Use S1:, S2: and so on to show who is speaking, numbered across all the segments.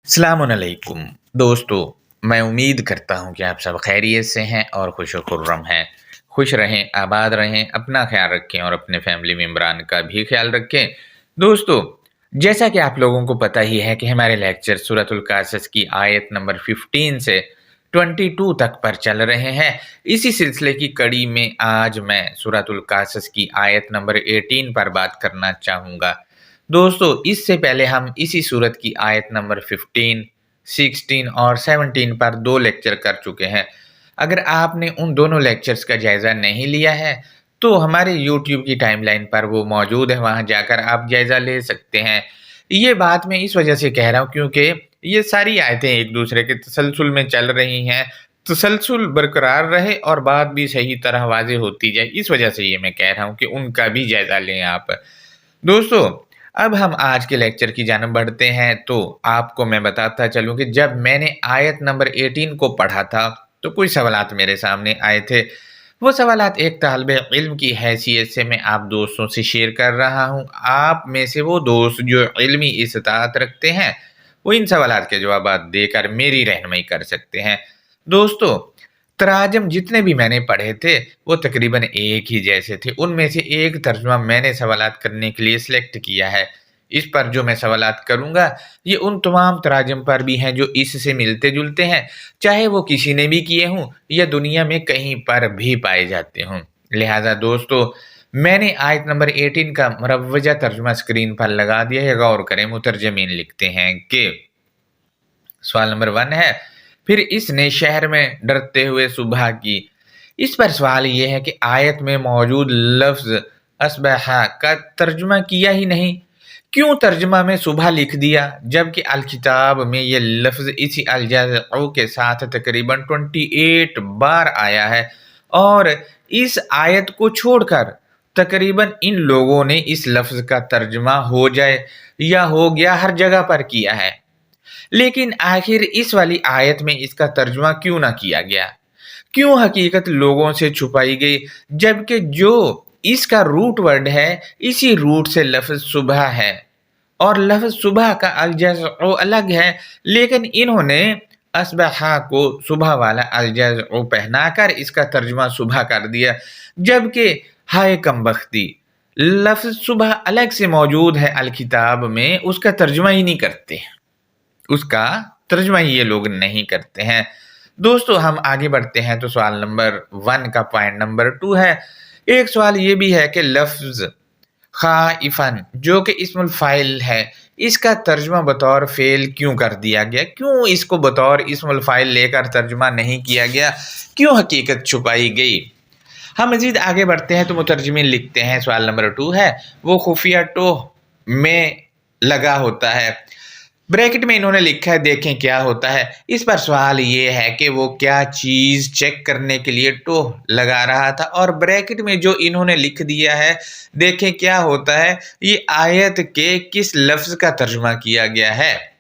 S1: अस्सलामुअलैकुम दोस्तों। मैं उम्मीद करता हूँ कि आप सब खैरियत से हैं और खुश खुर्रम हैं। खुश रहें, आबाद रहें, अपना ख्याल रखें और अपने फैमिली मेम्बरान का भी ख्याल रखें। दोस्तों, जैसा कि आप लोगों को पता ही है कि हमारे लेक्चर सूरतुल कासस की आयत नंबर 15 से 22 तक पर चल रहे हैं। इसी सिलसिले की कड़ी में आज मैं सूरतुल कासस की आयत नंबर 18 पर बात करना चाहूँगा। दोस्तों, इससे पहले हम इसी सूरत की आयत नंबर 15, 16 और 17 पर 2 लेक्चर कर चुके हैं। अगर आपने उन दोनों लेक्चर्स का जायज़ा नहीं लिया है, तो हमारे यूट्यूब की टाइमलाइन पर वो मौजूद है, वहाँ जाकर आप जायज़ा ले सकते हैं। ये बात मैं इस वजह से कह रहा हूँ क्योंकि ये सारी आयतें एक-दूसरे के तसलसल में चल रही हैं। तसलसल बरकरार रहे और बात भी सही तरह वाज़ेह होती जाए, इस वजह से ये मैं कह रहा हूँ कि उनका भी जायज़ा लें आप। दोस्तों, अब हम आज के लेक्चर की जानिब बढ़ते हैं, तो आपको मैं बताता चलूँ कि जब मैंने आयत नंबर 18 को पढ़ा था, तो कुछ सवालात मेरे सामने आए थे। वो सवालात एक तालिबे इल्म की हैसियत से मैं आप दोस्तों से शेयर कर रहा हूँ। आप में से वो दोस्त जो इल्मी इस्तात रखते हैं, वो इन सवालात के जवाबात देकर मेरी रहनुमाई कर सकते हैं। दोस्तों, तराजम जितने भी मैंने पढ़े थे, वो तकरीबन एक ही जैसे थे। उनमें से एक तर्जुमा मैंने सवालात करने के लिए सिलेक्ट किया है। इस पर जो मैं सवालात करूँगा, ये उन तमाम तराजम पर भी हैं जो इससे मिलते-जुलते हैं, चाहे वो किसी ने भी किए हों या दुनिया में कहीं पर भी पाए जाते हों। लिहाज़ा दोस्तों, मैंने आयत नंबर 18 का मुरव्वजा तर्जुमा स्क्रीन पर लगा दिया है, गौर करें। मुतरजमीन लिखते हैं कि सवाल नंबर 1 है, फिर इसने शहर में डरते हुए सुबह की। इस पर सवाल ये है कि आयत में मौजूद लफ्ज़ अस्बहा का तर्जुमा किया ही नहीं। क्यों तर्जुमा में सुबह लिख दिया, जबकि अल-किताब में ये लफ्ज़ इसी अल-जज़अ के साथ तकरीबन 28 बार आया है और इस आयत को छोड़कर तकरीबन इन लोगों ने इस लफ्ज़ का तर्जुमा हो जाए या हो गया हर जगह पर किया है। लेकिन आखिर इस वाली आयत में इसका तर्जुमा क्यों ना किया गया? क्यों हकीकत लोगों से छुपाई गई, जबकि जो इसका रूट वर्ड है, इसी रूट से लफ्ज़ सुबह है और लफ्ज़ सुबह का अल-जज़अ अलग है, लेकिन इन्होंने अस्बहा को सुबह वाला अल-जज़अ पहनाकर इसका तर्जुमा सुबह कर दिया, जबकि हाय कमबख्ती, लफ्ज़ सुबह अलग से मौजूद है अल-किताब में, उसका तर्जुमा ही नहीं करते। उसका तर्जुमा ही ये लोग नहीं करते हैं। दोस्तों, हम आगे बढ़ते हैं तो सवाल नंबर 1 का पॉइंट नंबर 2 है। एक सवाल ये भी है कि लफ्ज़ खाइफन जो कि इस्मुल फ़ाइल है, इसका तर्जुमा बतौर फ़ेल क्यों कर दिया गया? क्यों इसको बतौर इस्मुल फ़ाइल लेकर तर्जुमा नहीं किया गया? क्यों हकीकत छुपाई गई? हम मज़ीद आगे बढ़ते हैं तो मुतरजमिन लिखते हैं, सवाल नंबर 2 है, वो खुफिया टोह में लगा होता है। ब्रैकेट में इन्होंने लिखा है, देखें क्या होता है। इस पर सवाल ये है कि वो क्या चीज़ चेक करने के लिए टोह लगा रहा था और ब्रैकेट में जो इन्होंने लिख दिया है, देखें क्या होता है, ये आयत के किस लफ्ज़ का तर्जुमा किया गया है।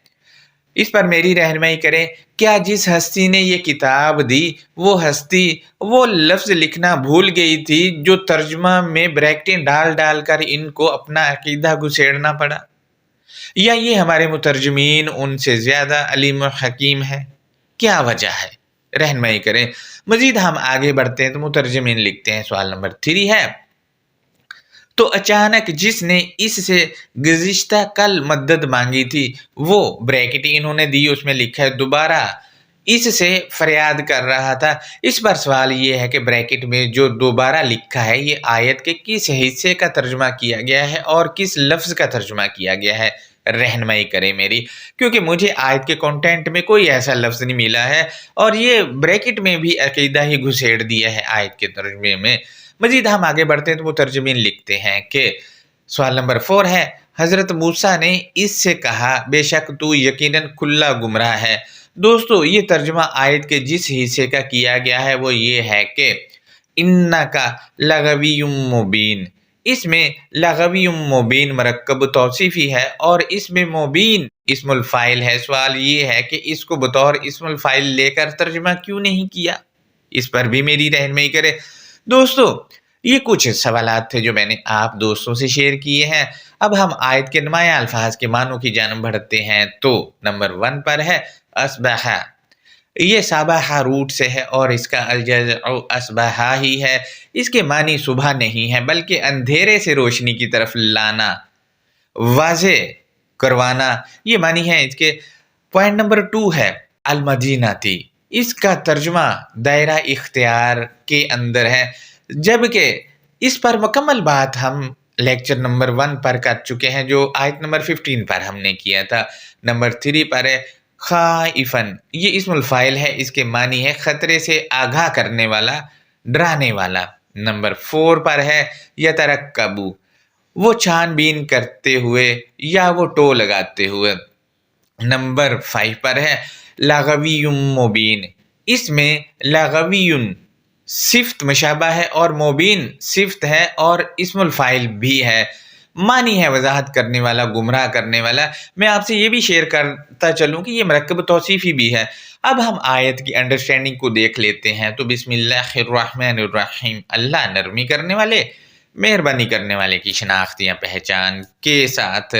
S1: इस पर मेरी रहनुमाई करें। क्या जिस हस्ती ने ये किताब दी, वो हस्ती वो लफ्ज़ लिखना भूल गई थी जो तर्जुमा में ब्रैकेटें डाल डाल कर इनको अपना अकीदा घुसेड़ना पड़ा? या ये हमारे मुतरजमीन उनसे ज़्यादा अलीम और हकीम है? क्या वजह है? रहनुमाई करें। मज़ीद हम आगे बढ़ते हैं तो मुतरजमीन लिखते हैं, सवाल नंबर 3 है, तो अचानक जिसने इससे गुज़िश्ता कल मदद मांगी थी, वो ब्रैकेट इन्होंने दी, उसमें लिखा है दोबारा इससे फरियाद कर रहा था। इस पर सवाल ये है कि ब्रैकेट में जो दोबारा लिखा है, ये आयत के किस हिस्से का तर्जुमा किया गया है और किस लफ्ज़ का तर्जुमा किया गया है? रहनुमाई करें मेरी, क्योंकि मुझे आयत के कंटेंट में कोई ऐसा लफ्ज़ नहीं मिला है और ये ब्रैकेट में भी अकीदा ही घुसेड़ दिया है आयत के तर्जुमे में। मज़ीद हम आगे बढ़ते हैं तो मुतरजमीन लिखते हैं कि सवाल नंबर 4 है, हज़रत मूसा ने इससे कहा, बेशक तू यकीनन खुला गुमराह है। दोस्तों, ये तर्जुमा आयत के जिस हिस्से का किया गया है वो ये है कि इन्नका लगवियुम मुबीन। इसमें लगवियुम मुबीन मरक्कब तौसीफ़ी है और इसमें मुबीन इस्मुल फ़ाइल है। सवाल ये है कि इसको बतौर इस्मुल फ़ाइल लेकर तर्जुमा क्यों नहीं किया? इस पर भी मेरी रहनुमाई करें। दोस्तों, ये कुछ सवालात थे जो मैंने आप दोस्तों से शेयर किए हैं। अब हम आयत के नुमाया अल्फाज के मानों की जानब बढ़ते हैं तो नंबर 1 पर है असबहा। ये साबाहा रूट से है और इसका अलजज़उ असबहा ही है। इसके मानी सुबह नहीं है बल्कि अंधेरे से रोशनी की तरफ लाना, वाज़े करवाना, ये मानी है इसके। पॉइंट नंबर 2 है अल-मदीनती। इसका तर्जुमा दायरा इख्तियार के अंदर है, जबकि इस पर मुकम्मल बात हम लेक्चर नंबर 1 पर कर चुके हैं, जो आयत नंबर 15 पर हमने किया था। नंबर 3 पर है खाइफन। ये इस्मुल फ़ाइल है, इसके मानी है खतरे से आगाह करने वाला, डराने वाला। नंबर 4 पर है यतरक्कबू, वो छानबीन करते हुए या वो टो लगाते हुए। नंबर 5 पर है लागवियुम मुबीन। इसमें लागवियुन सिफ्त मुशाबा है और मुबीन सिफ्त है और इस्मुल फ़ाइल भी है, मानी है वजाहत करने वाला, गुमराह करने वाला। मैं आपसे ये भी शेयर करता चलूँ कि ये मरकब तौसीफ़ी भी है। अब हम आयत की अंडरस्टैंडिंग को देख लेते हैं तो बिस्मिल्लाहिर्रहमानिर्रहीम, अल्लाह नरमी करने वाले, मेहरबानी करने वाले की शनाख्त या पहचान के साथ।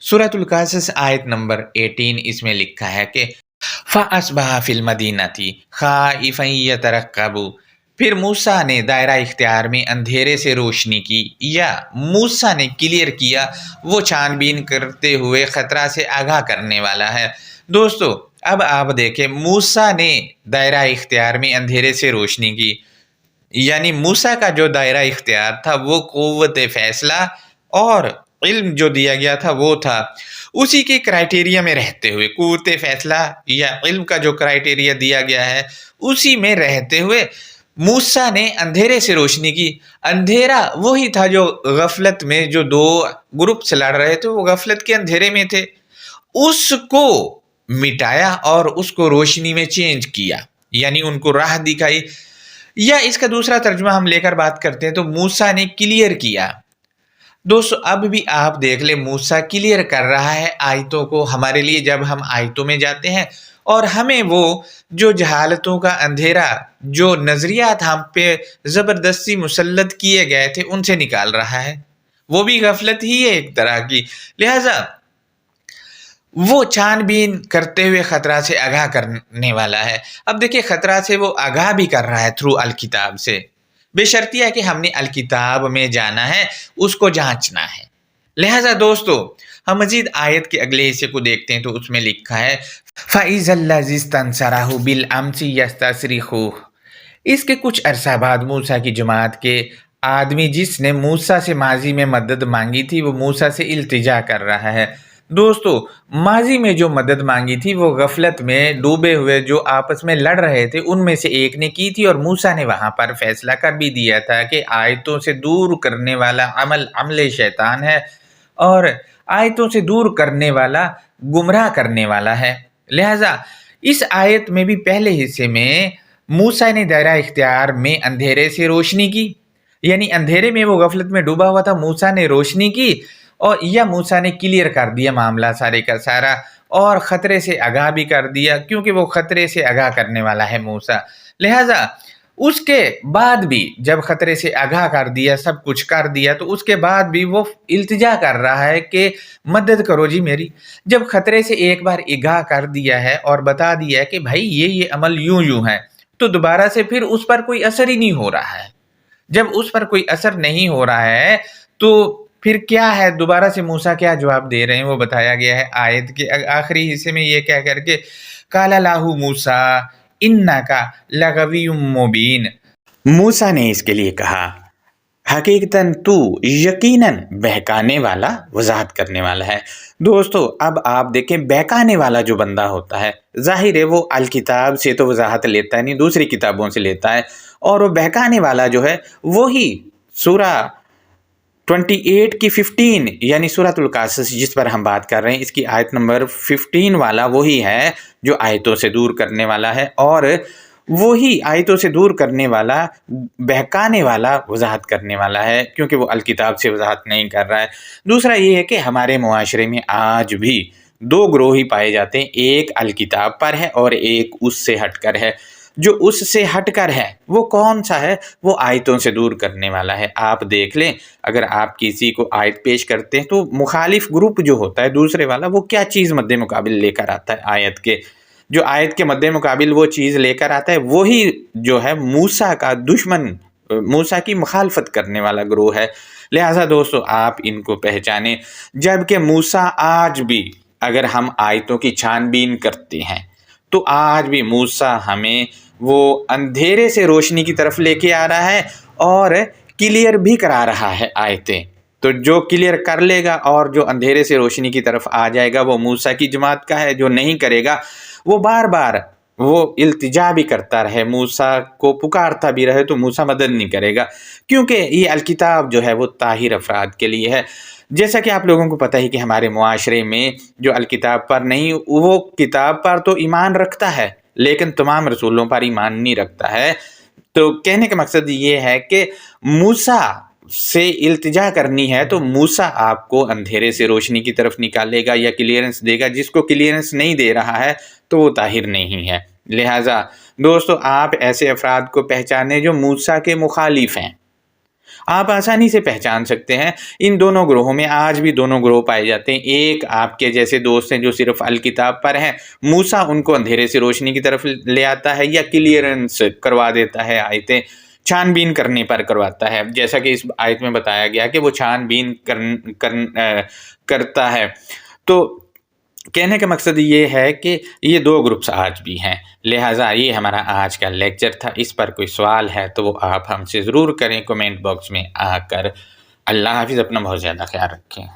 S1: सूरतुल कासस आयत नंबर 18, इसमें लिखा है कि फ़अस्बहा फ़िल मदीनती खाइफ़न यतरक्कबू। फिर मूसा ने दायरा इख्तियार में अंधेरे से रोशनी की, या मूसा ने क्लियर किया, वो छानबीन करते हुए ख़तरा से आगाह करने वाला है। दोस्तों अब आप देखें, मूसा ने दायरा इख्तियार में अंधेरे से रोशनी की, यानी मूसा का जो दायरा इख्तियार था वो क़ुव्वत फ़ैसला और इल्म जो दिया गया था वो था। उसी के क्राइटेरिया में रहते हुए, क़ुव्वत फ़ैसला या इल्म का जो क्राइटेरिया दिया गया है उसी में रहते हुए मूसा ने अंधेरे से रोशनी की। अंधेरा वही था जो गफलत में जो 2 ग्रुप से लड़ रहे थे, वो गफलत के अंधेरे में थे, उसको मिटाया और उसको रोशनी में चेंज किया, यानी उनको राह दिखाई। या इसका दूसरा तर्जुमा हम लेकर बात करते हैं तो मूसा ने क्लियर किया। दोस्तों अब भी आप देख ले, मूसा क्लियर कर रहा है आयतों को हमारे लिए। जब हम आयतों में जाते हैं और हमें वो जो जहालतों का अंधेरा, जो नज़रियात हम पे ज़बरदस्ती मुसल्लत किए गए थे, उनसे निकाल रहा है। वो भी गफलत ही है एक तरह की, लिहाजा वो छानबीन करते हुए ख़तरा से आगाह करने वाला है। अब देखिए, ख़तरा से वो आगाह भी कर रहा है थ्रू अल किताब से, बेशर्तिया कि हमने अल किताब में जाना है, उसको जांचना है। लिहाजा दोस्तों हम मजीद आयत के अगले हिस्से को देखते हैं तो उसमें लिखा है फ़इज़ल्लज़िस्तंसरहु बिलअम्सि यस्तस्रिखुह। इसके कुछ अरसा बाद मूसा की जमात के आदमी जिसने मूसा से माजी में मदद मांगी थी, वो मूसा से इल्तिजा कर रहा है। दोस्तों माजी में जो मदद मांगी थी वो गफलत में डूबे हुए जो आपस में लड़ रहे थे उनमें से एक ने की थी, और मूसा ने वहाँ पर फैसला कर भी दिया था कि आयतों से दूर करने वाला अमल शैतान है और आयतों से दूर करने वाला गुमराह करने वाला है। लिहाजा इस आयत में भी पहले हिस्से में मूसा ने दायरा इख्तियार में अंधेरे से रोशनी की, यानी अंधेरे में वो गफलत में डूबा हुआ था, मूसा ने रोशनी की और या मूसा ने क्लियर कर दिया मामला सारे का सारा, और ख़तरे से आगाह भी कर दिया, क्योंकि वो ख़तरे से आगाह करने वाला है मूसा। लिहाजा उसके बाद भी जब ख़तरे से आगाह कर दिया, सब कुछ कर दिया, तो उसके बाद भी वो इल्तिजा कर रहा है कि मदद करो जी मेरी। जब ख़तरे से एक बार आगाह कर दिया है और बता दिया है कि भाई ये अमल यूं यूं है, तो दोबारा से फिर उस पर कोई असर ही नहीं हो रहा है। जब उस पर कोई असर नहीं हो रहा है तो फिर क्या है, दोबारा से मूसा क्या जवाब दे रहे हैं वो बताया गया है आयत के आखिरी हिस्से में, ये कह करके काला लाहू मूसा इन्नका लगवियुम मुबीन। मूसा ने इसके लिए कहा, हकीकतन तू यकीनन बहकाने वाला, वजाहत करने वाला है। दोस्तों अब आप देखें, बहकाने वाला जो बंदा होता है, जाहिर है वो अल किताब से तो वजाहत लेता है नहीं, दूसरी किताबों से लेता है, और वो बहकाने वाला जो है वही सूरा 28 की 15 यानी सूरतुल कासस जिस पर हम बात कर रहे हैं, इसकी आयत नंबर 15 वाला वही है जो आयतों से दूर करने वाला है, और वही आयतों से दूर करने वाला, बहकाने वाला, वजाहत करने वाला है, क्योंकि वो अल किताब से वजाहत नहीं कर रहा है। दूसरा ये है कि हमारे मुआशरे में आज भी 2 ग्रोह ही पाए जाते हैं, एक अल किताब पर है और एक उससे हटकर है। जो उससे हट कर है वो कौन सा है? वो आयतों से दूर करने वाला है। आप देख लें, अगर आप किसी को आयत पेश करते हैं तो मुखालिफ ग्रुप जो होता है दूसरे वाला, वो क्या चीज़ मद्दे मुकाबिल लेकर आता है आयत के? जो आयत के मद्दे मुकाबिल वो चीज़ लेकर आता है वही जो है मूसा का दुश्मन, मूसा की मुखालफत करने वाला ग्रोह है। लिहाजा दोस्तों आप इनको पहचानें। जबकि मूसा आज भी, अगर हम आयतों की छानबीन करते हैं तो आज भी मूसा हमें वो अंधेरे से रोशनी की तरफ लेके आ रहा है और क्लियर भी करा रहा है आयतें। तो जो क्लियर कर लेगा और जो अंधेरे से रोशनी की तरफ आ जाएगा वो मूसा की जमात का है। जो नहीं करेगा वो बार बार वो इल्तिजा भी करता रहे, मूसा को पुकारता भी रहे, तो मूसा मदद नहीं करेगा, क्योंकि ये अलकिताब जो है वो ताहिर अफराद के लिए है। जैसा कि आप लोगों को पता है कि हमारे मुआशरे में जो अलकिताब पर नहीं, वो किताब पर तो ईमान रखता है लेकिन तमाम रसूलों पर ईमान नहीं रखता है। तो कहने का मकसद ये है कि मूसा से इल्तिजा करनी है तो मूसा आपको अंधेरे से रोशनी की तरफ निकालेगा या क्लियरेंस देगा। जिसको क्लियरेंस नहीं दे रहा है तो वो ताहिर नहीं है। लिहाजा दोस्तों आप ऐसे अफराद को पहचानें जो मूसा के मुखालिफ हैं। आप आसानी से पहचान सकते हैं। इन दोनों ग्रोहों में आज भी दोनों ग्रोह पाए जाते हैं। एक आपके जैसे दोस्त हैं जो सिर्फ अलकिताब पर हैं, मूसा उनको अंधेरे से रोशनी की तरफ ले आता है या क्लियरेंस करवा देता है, आयतें छानबीन करने पर करवाता है, जैसा कि इस आयत में बताया गया कि वो छानबीन करता है। तो कहने का मकसद ये है कि ये दो ग्रुप्स आज भी हैं। लिहाजा ये हमारा आज का लेक्चर था। इस पर कोई सवाल है तो वो आप हमसे ज़रूर करें कमेंट बॉक्स में आकर। अल्लाह हाफ़िज़, अपना बहुत ज़्यादा ख्याल रखें।